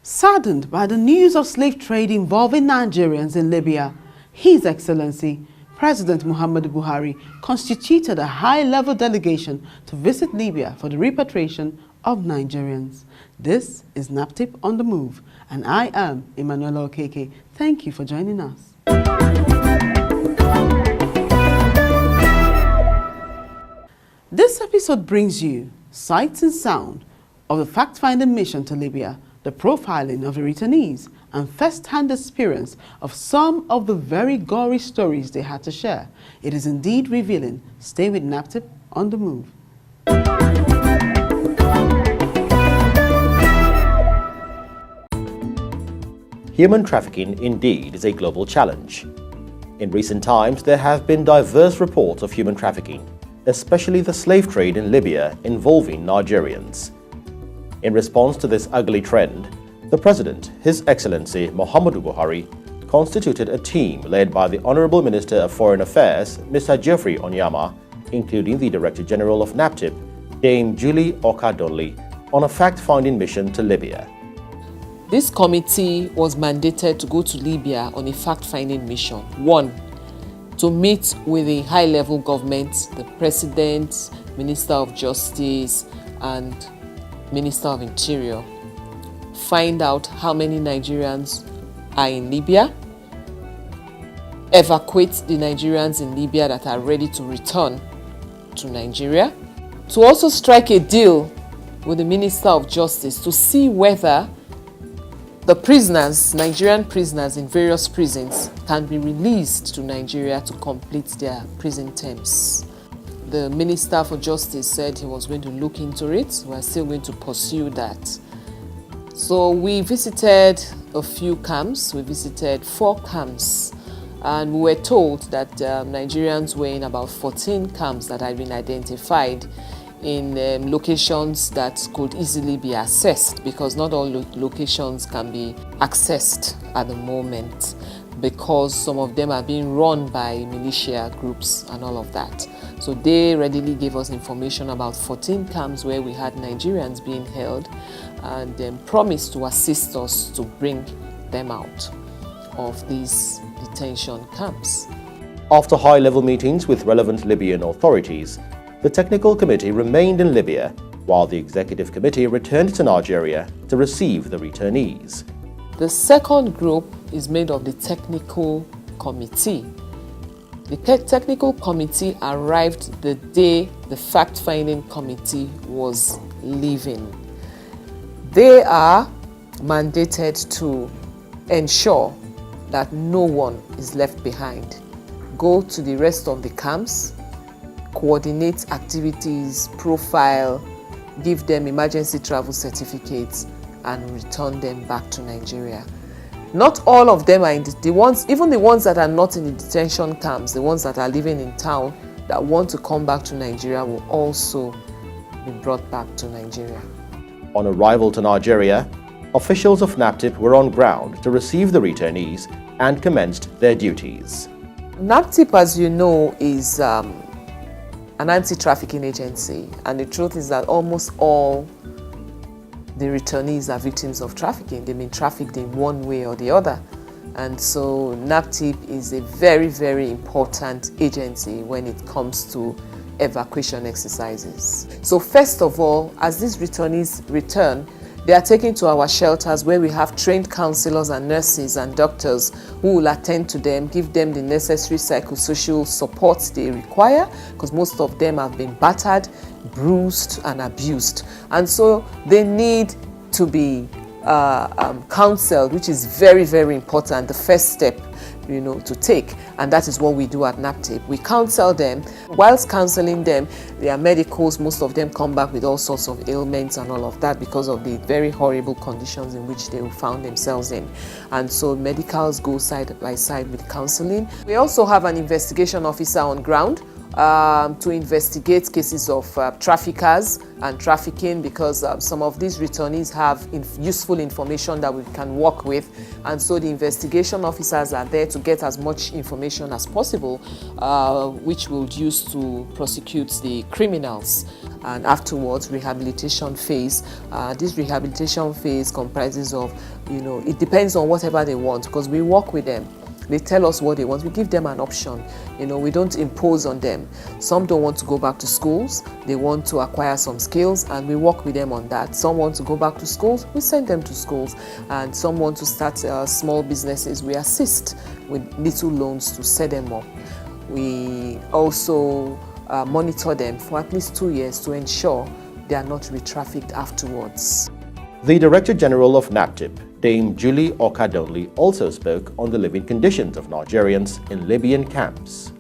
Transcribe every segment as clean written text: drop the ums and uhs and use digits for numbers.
Saddened by the news of slave trade involving Nigerians in Libya, His Excellency President Muhammadu Buhari constituted a high-level delegation to visit Libya for the repatriation of Nigerians. This is NAPTIP on the Move, and I am Emmanuel Okeke. Thank you for joining us. This episode brings you sights and sound of the fact-finding mission to Libya, the profiling of the returnees, and first-hand experience of some of the very gory stories they had to share. It is indeed revealing. Stay with NAPTIP on the Move. Human trafficking indeed is a global challenge. In recent times, there have been diverse reports of human trafficking, especially the slave trade in Libya involving Nigerians. In response to this ugly trend, the President, His Excellency Muhammadu Buhari, constituted a team led by the Honorable Minister of Foreign Affairs, Mr. Geoffrey Onyama, including the Director General of NAPTIP, Dame Julie Okadonli, on a fact-finding mission to Libya. This committee was mandated to go to Libya on a fact-finding mission. 1, to meet with the high-level government, the President, Minister of Justice, and Minister of Interior. Find out how many Nigerians are in Libya, evacuate the Nigerians in Libya that are ready to return to Nigeria, to also strike a deal with the Minister of Justice to see whether the prisoners, Nigerian prisoners in various prisons, can be released to Nigeria to complete their prison terms. The Minister for Justice said he was going to look into it. We are still going to pursue that. So we visited a few camps. We visited 4 camps, and we were told that Nigerians were in about 14 camps that had been identified in locations that could easily be accessed, because not all locations can be accessed at the moment, because some of them are being run by militia groups and all of that. So they readily gave us information about 14 camps where we had Nigerians being held, and promised to assist us to bring them out of these detention camps. After high-level meetings with relevant Libyan authorities, the technical committee remained in Libya, while the executive committee returned to Nigeria to receive the returnees. The second group is made of the technical committee. The technical committee arrived the day the fact-finding committee was leaving. They are mandated to ensure that no one is left behind. Go to the rest of the camps, coordinate activities, profile, give them emergency travel certificates, and return them back to Nigeria. Not all of them are in the ones, even the ones that are not in the detention camps, the ones that are living in town that want to come back to Nigeria will also be brought back to Nigeria. On arrival to Nigeria, officials of NAPTIP were on ground to receive the returnees and commenced their duties. NAPTIP, as you know, is an anti-trafficking agency, and the truth is that almost all the returnees are victims of trafficking. They've been trafficked in one way or the other. And so NAPTIP is a very, very important agency when it comes to evacuation exercises. So first of all, as these returnees return, they are taken to our shelters where we have trained counselors and nurses and doctors who will attend to them, give them the necessary psychosocial support they require, because most of them have been battered, bruised and abused. And so they need to be counseled, which is very, very important, the first step, to take. And that is what we do at NAPTIP. We counsel them. Whilst counseling them, their medicals, most of them come back with all sorts of ailments and all of that because of the very horrible conditions in which they found themselves in. And so medicals go side by side with counseling. We also have an investigation officer on ground to investigate cases of traffickers and trafficking, because some of these returnees have useful information that we can work with, and so the investigation officers are there to get as much information as possible, which we'll use to prosecute the criminals. And afterwards, rehabilitation phase. This rehabilitation phase comprises of, it depends on whatever they want, because we work with them. They tell us what they want. We give them an option. We don't impose on them. Some don't want to go back to schools. They want to acquire some skills, and we work with them on that. Some want to go back to schools. We send them to schools. And some want to start small businesses. We assist with little loans to set them up. We also monitor them for at least 2 years to ensure they are not re-trafficked afterwards. The Director General of NAPTIP, Dame Julie Okadonli, also spoke on the living conditions of Nigerians in Libyan camps.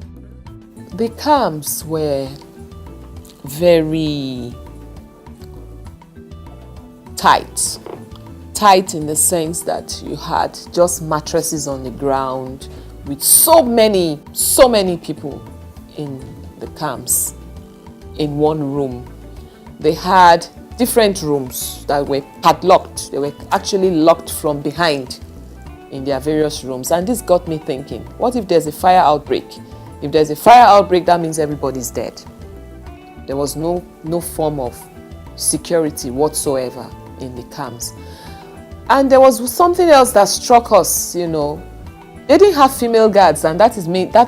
The camps were very tight. Tight in the sense that you had just mattresses on the ground with so many people in the camps in one room. They had different rooms that were padlocked. They were actually locked from behind in their various rooms. And this got me thinking, what if there's a fire outbreak? If there's a fire outbreak, that means everybody's dead. There was no form of security whatsoever in the camps. And there was something else that struck us, They didn't have female guards, and that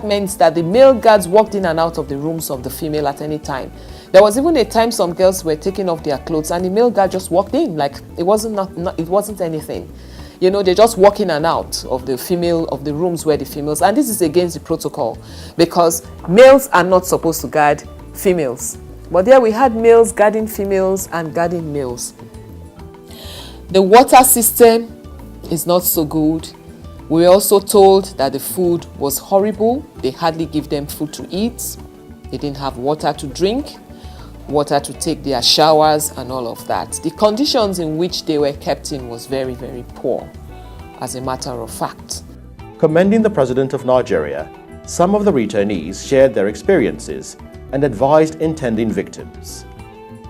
meant that the male guards walked in and out of the rooms of the female at any time. There was even a time some girls were taking off their clothes and the male guard just walked in, like it wasn't anything. They just walk in and out of the rooms where the females, and this is against the protocol because males are not supposed to guard females. But there we had males guarding females and guarding males. The water system is not so good. We were also told that the food was horrible. They hardly give them food to eat. They didn't have water to drink, water to take their showers and all of that. The conditions in which they were kept in was very, very poor, as a matter of fact. Commending the President of Nigeria, some of the returnees shared their experiences and advised intending victims.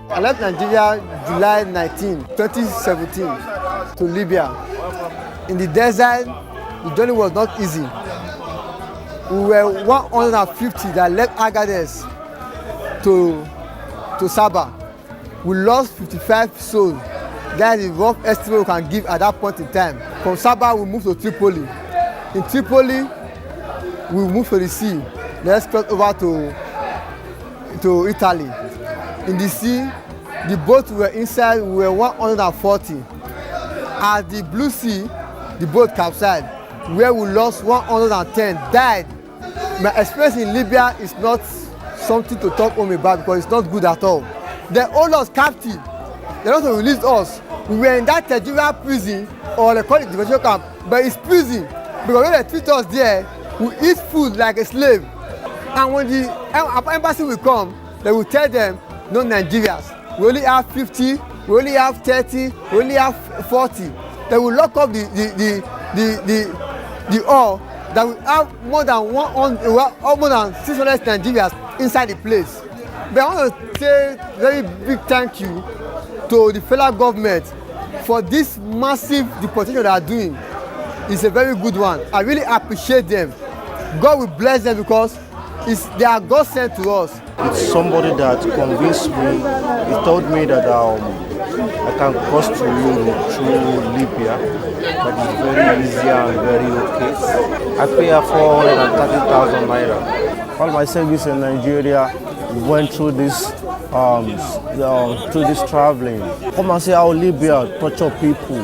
I left Nigeria July 19, 2017 to Libya. In the desert, the journey was not easy. We were 150 that left Agadez to Saba. We lost 55 souls. That is the rough estimate we can give at that point in time. From Saba, we moved to Tripoli. In Tripoli, we moved to the sea. Let's cross over to Italy. In the sea, the boats were inside, we were 140. At the Blue Sea, the boat capsized, where we lost 110, died. My experience in Libya is not something to talk home about because it's not good at all. They hold us captive. They don't release us. We were in that Nigeria prison, or they call it detention camp, but it's prison because when they treat us there, we eat food like a slave. And when the embassy will come, they will tell them, no Nigerians. We only have 50, we only have 30, we only have 40. They will lock up the all that we have more than 600 Nigerians inside the place. But I want to say very big thank you to the federal government for this massive deportation they are doing. It's a very good one. I really appreciate them. God will bless them because they are God sent to us. It's somebody that convinced me. He told me that I can cross to Europe through Libya. That is very easy and very okay. I pay her 430,000 naira. All my service in Nigeria, went through this traveling. Come and see how Libya torture people.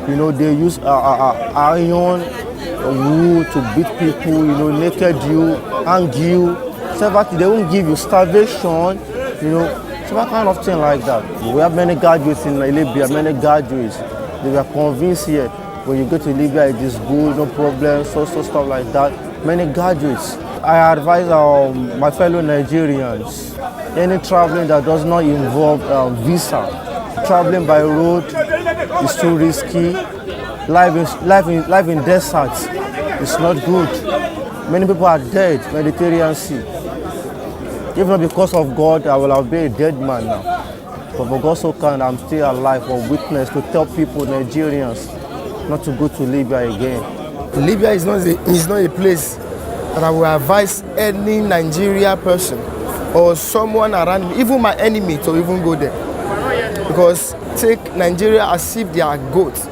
You know, they use iron, wood to beat people. You know, naked you, hang you. They won't give you starvation. You know, several kind of thing like that. We have many graduates in Libya. Many graduates. They were convinced here. When you go to Libya, it is good, no problem, so stuff like that. Many graduates. I advise my fellow Nigerians, any traveling that does not involve visa, traveling by road is too risky. Life in deserts is not good. Many people are dead, Mediterranean Sea. If not because of God, I will have been a dead man now. But for God so kind, I'm still alive for witness to tell people, Nigerians, not to go to Libya again. Libya is not a place that I will advise any Nigeria person or someone around me, even my enemy, to even go there. Because take Nigeria as if they are goats.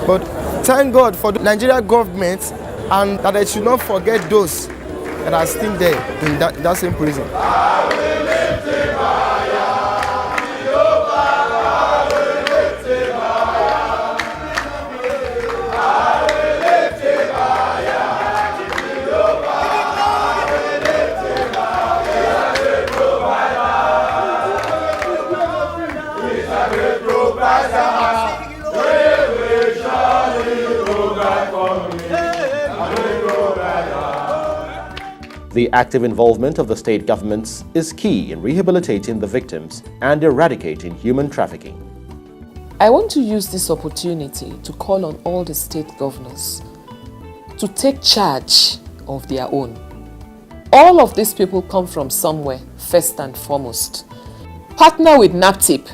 But thank God for the Nigeria government, and that they should not forget those that are still there in that same prison. The active involvement of the state governments is key in rehabilitating the victims and eradicating human trafficking. I want to use this opportunity to call on all the state governors to take charge of their own. All of these people come from somewhere, first and foremost. Partner with NAPTIP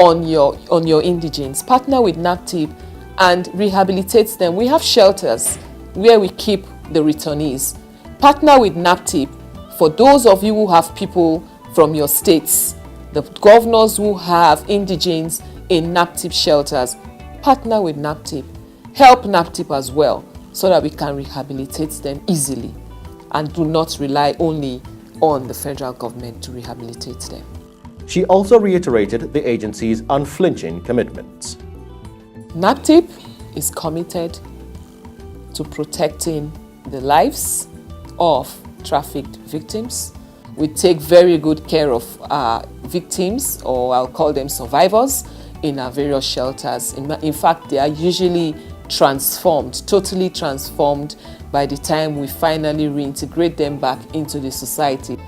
on your indigents. Partner with NAPTIP and rehabilitate them. We have shelters where we keep the returnees. Partner with NAPTIP for those of you who have people from your states, the governors who have indigents in NAPTIP shelters. Partner with NAPTIP. Help NAPTIP as well so that we can rehabilitate them easily and do not rely only on the federal government to rehabilitate them. She also reiterated the agency's unflinching commitments. NAPTIP is committed to protecting the lives of trafficked victims. We take very good care of our victims, or I'll call them survivors, in our various shelters. In fact, they are usually transformed, totally transformed by the time we finally reintegrate them back into the society.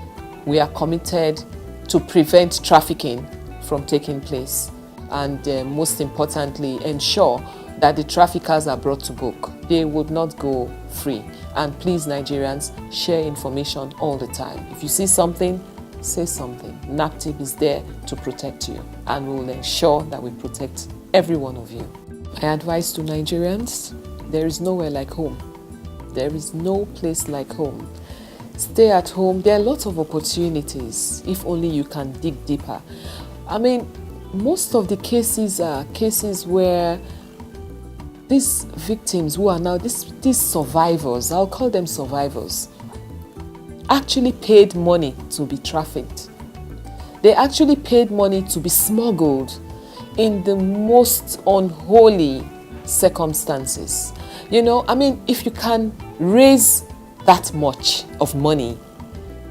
We are committed to prevent trafficking from taking place and most importantly, ensure that the traffickers are brought to book. They would not go free. And please, Nigerians, share information all the time. If you see something, say something. NAPTIP is there to protect you, and we will ensure that we protect every one of you. My advice to Nigerians, there is nowhere like home. There is no place like home. Stay at home. There are lots of opportunities if only you can dig deeper. I mean, most of the cases are cases where these victims who are now, these survivors, I'll call them survivors, actually paid money to be trafficked. They actually paid money to be smuggled in the most unholy circumstances. You know, I mean, if you can raise that much of money,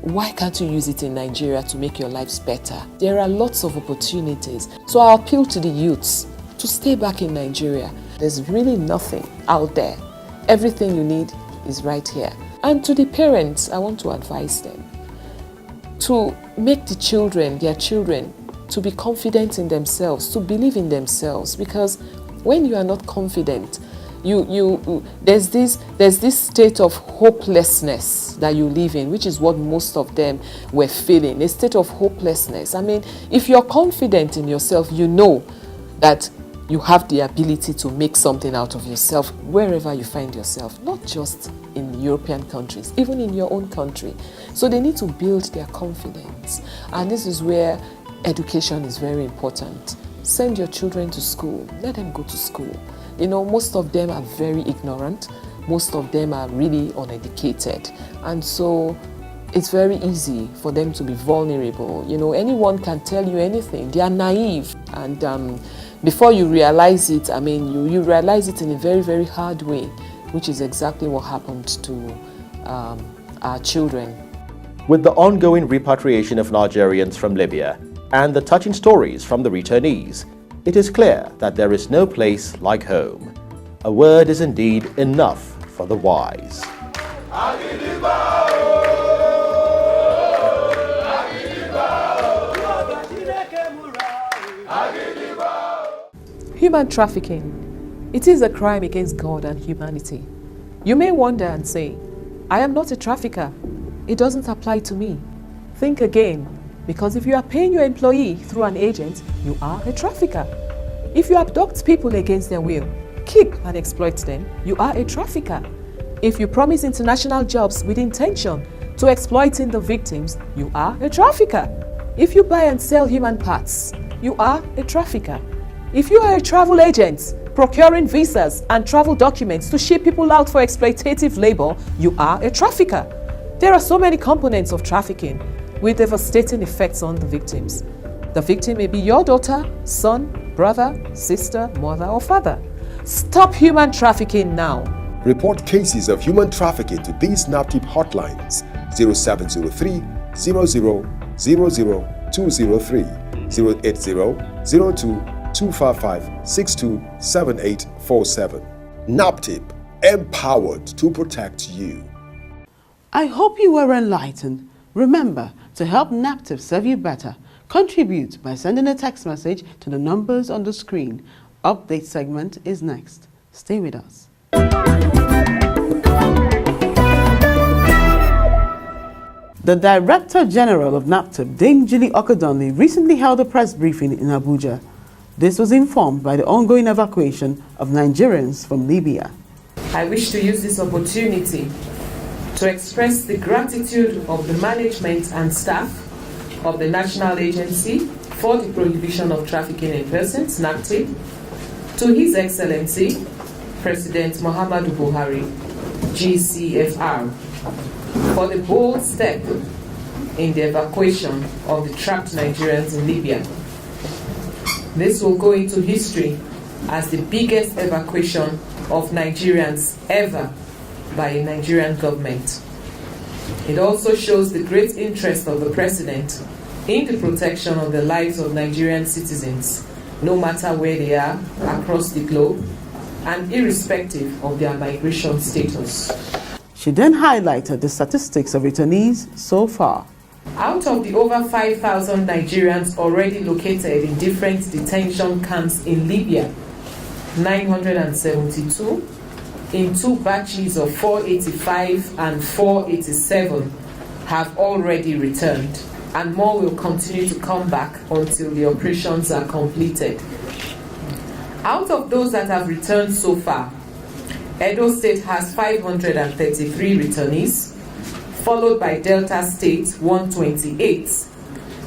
why can't you use it in Nigeria to make your lives better? There are lots of opportunities. So I appeal to the youths to stay back in Nigeria. There's really nothing out there. Everything you need is right here. And to the parents, I want to advise them to make the children, their children, to be confident in themselves, to believe in themselves. Because when you are not confident, there's this state of hopelessness that you live in, which is what most of them were feeling, a state of hopelessness. I mean, if you're confident in yourself, you know that you have the ability to make something out of yourself wherever you find yourself, not just in European countries, even in your own country. So they need to build their confidence. And this is where education is very important. Send your children to school. Let them go to school. You know, most of them are very ignorant. Most of them are really uneducated. And so it's very easy for them to be vulnerable. You know, anyone can tell you anything. They are naive, and before you realize it, I mean, you realize it in a very, very hard way, which is exactly what happened to our children. With the ongoing repatriation of Nigerians from Libya and the touching stories from the returnees, it is clear that there is no place like home. A word is indeed enough for the wise. Human trafficking. It is a crime against God and humanity. You may wonder and say, I am not a trafficker. It doesn't apply to me. Think again, because if you are paying your employee through an agent, you are a trafficker. If you abduct people against their will, keep and exploit them, you are a trafficker. If you promise international jobs with intention to exploiting the victims, you are a trafficker. If you buy and sell human parts, you are a trafficker. If you are a travel agent, procuring visas and travel documents to ship people out for exploitative labor, you are a trafficker. There are so many components of trafficking with devastating effects on the victims. The victim may be your daughter, son, brother, sister, mother, or father. Stop human trafficking now. Report cases of human trafficking to these NAPTIP hotlines: 0703 00 203, 080 02 255 627847. NAPTIP, empowered to protect you. I hope you were enlightened. Remember, to help NAPTIP serve you better, contribute by sending a text message to the numbers on the screen. Update segment is next. Stay with us. The Director General of NAPTIP, Dame Julie Okadonli, recently held a press briefing in Abuja. This was informed by the ongoing evacuation of Nigerians from Libya. I wish to use this opportunity to express the gratitude of the management and staff of the National Agency for the Prohibition of Trafficking in Persons, NAPTIP, to His Excellency, President Muhammadu Buhari, GCFR, for the bold step in the evacuation of the trapped Nigerians in Libya. This will go into history as the biggest evacuation of Nigerians ever by a Nigerian government. It also shows the great interest of the President in the protection of the lives of Nigerian citizens, no matter where they are across the globe and irrespective of their migration status. She then highlighted the statistics of returnees so far. Out of the over 5,000 Nigerians already located in different detention camps in Libya, 972 in two batches of 485 and 487 have already returned, and more will continue to come back until the operations are completed. Out of those that have returned so far, Edo State has 533 returnees, followed by Delta State 128.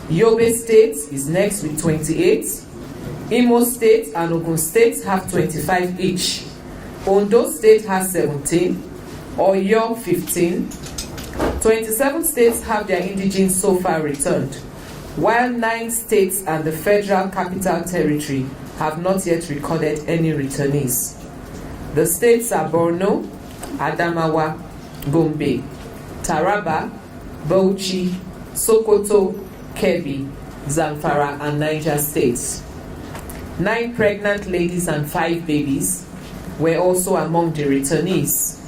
Yobe State is next with 28. Imo State and Ogun State have 25 each. Ondo State has 17. Oyo 15. 27 states have their indigents so far returned, while 9 states and the Federal Capital Territory have not yet recorded any returnees. The states are Borno, Adamawa, Gombe, Taraba, Bauchi, Sokoto, Kebbi, Zamfara, and Niger states. 9 pregnant ladies and 5 babies were also among the returnees.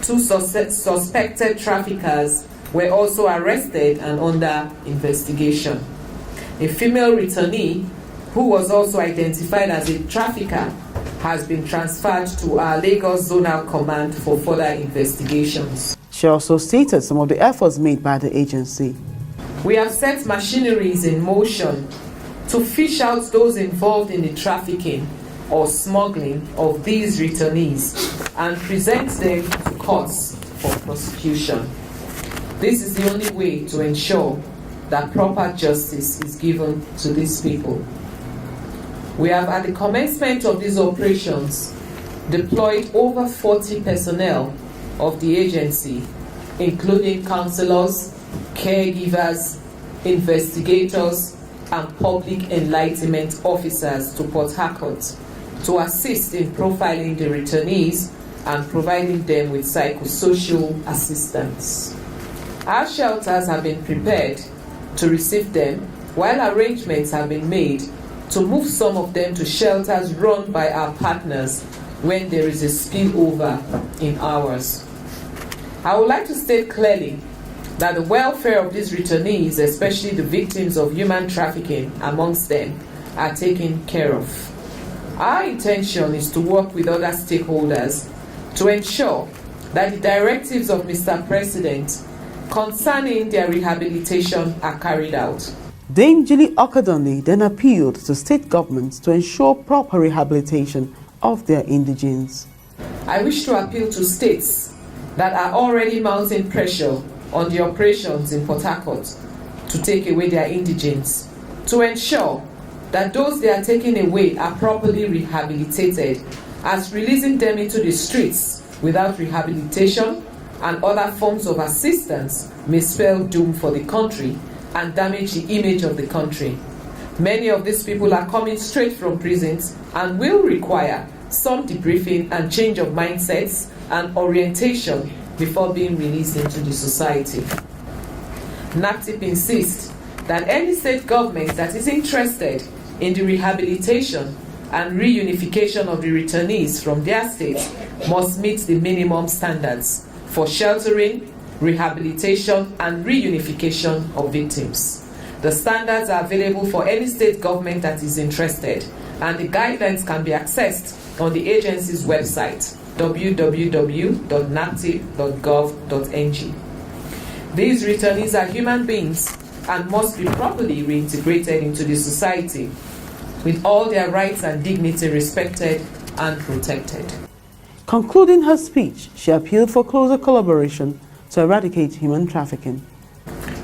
2 suspected traffickers were also arrested and under investigation. A female returnee, who was also identified as a trafficker, has been transferred to our Lagos Zonal Command for further investigations. She also stated some of the efforts made by the agency. We have set machineries in motion to fish out those involved in the trafficking or smuggling of these returnees and present them to courts for prosecution. This is the only way to ensure that proper justice is given to these people. We have, at the commencement of these operations, deployed over 40 personnel of the agency, including counselors, caregivers, investigators, and public enlightenment officers to Port Harcourt to assist in profiling the returnees and providing them with psychosocial assistance. Our shelters have been prepared to receive them, while arrangements have been made to move some of them to shelters run by our partners when there is a spillover in ours. I would like to state clearly that the welfare of these returnees, especially the victims of human trafficking amongst them, are taken care of. Our intention is to work with other stakeholders to ensure that the directives of Mr. President concerning their rehabilitation are carried out. Dame Julie Okadonli then appealed to state governments to ensure proper rehabilitation of their indigents. I wish to appeal to states that are already mounting pressure on the operations in Port Harcourt to take away their indigents, to ensure that those they are taking away are properly rehabilitated, as releasing them into the streets without rehabilitation and other forms of assistance may spell doom for the country and damage the image of the country. Many of these people are coming straight from prisons and will require some debriefing and change of mindsets and orientation before being released into the society. NAPTIP insists that any state government that is interested in the rehabilitation and reunification of the returnees from their states must meet the minimum standards for sheltering, rehabilitation, and reunification of victims. The standards are available for any state government that is interested, and the guidelines can be accessed on the agency's website, www.naptip.gov.ng. These returnees are human beings and must be properly reintegrated into the society, with all their rights and dignity respected and protected. Concluding her speech, she appealed for closer collaboration to eradicate human trafficking.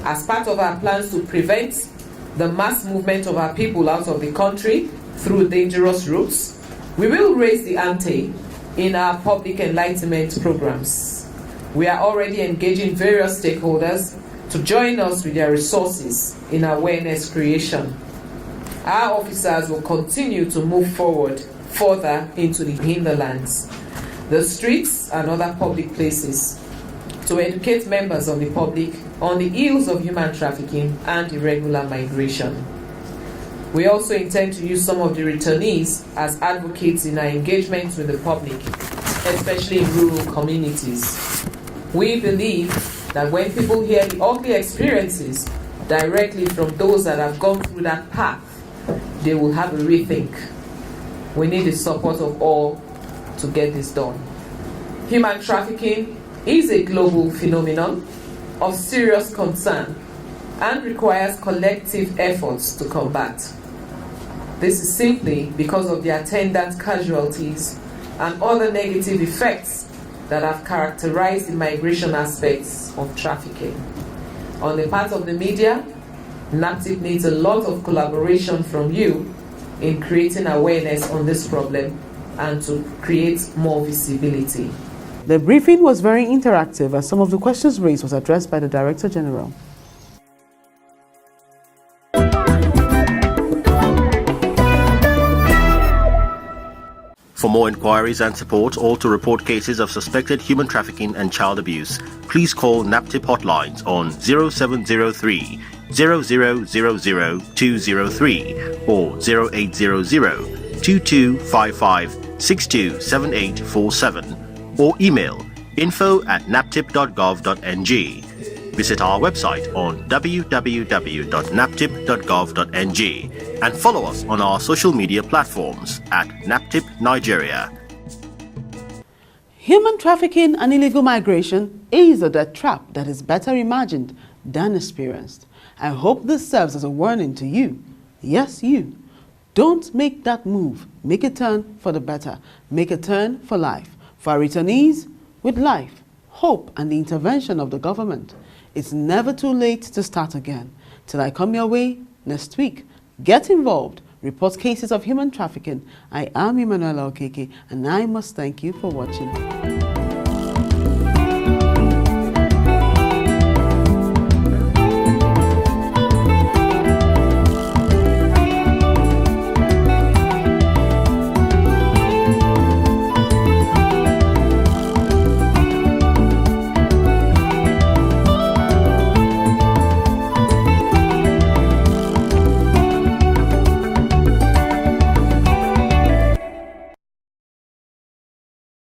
As part of our plans to prevent the mass movement of our people out of the country through dangerous routes, we will raise the ante in our public enlightenment programs. We are already engaging various stakeholders to join us with their resources in awareness creation. Our officers will continue to move forward further into the hinterlands, the streets and other public places, to educate members of the public on the ills of human trafficking and irregular migration. We also intend to use some of the returnees as advocates in our engagement with the public, especially in rural communities. We believe that when people hear the ugly experiences directly from those that have gone through that path, they will have a rethink. We need the support of all to get this done. Human trafficking is a global phenomenon of serious concern and requires collective efforts to combat. This is simply because of the attendant casualties and other negative effects that have characterized the migration aspects of trafficking. On the part of the media, NAPTIP needs a lot of collaboration from you in creating awareness on this problem and to create more visibility. The briefing was very interactive as some of the questions raised was addressed by the Director General. For more inquiries and support or to report cases of suspected human trafficking and child abuse, please call NAPTIP hotlines on 0703 0000 203 or 0800 2255 627847 or email info@naptip.gov.ng. Visit our website on www.naptip.gov.ng and follow us on our social media platforms at NAPTIP Nigeria. Human trafficking and illegal migration is a death trap that is better imagined than experienced. I hope this serves as a warning to you. Yes, you. Don't make that move. Make a turn for the better. Make a turn for life. For our returnees, with life, hope, and the intervention of the government, it's never too late to start again. Till I come your way next week, get involved. Report cases of human trafficking. I am Emmanuel Okeke, and I must thank you for watching.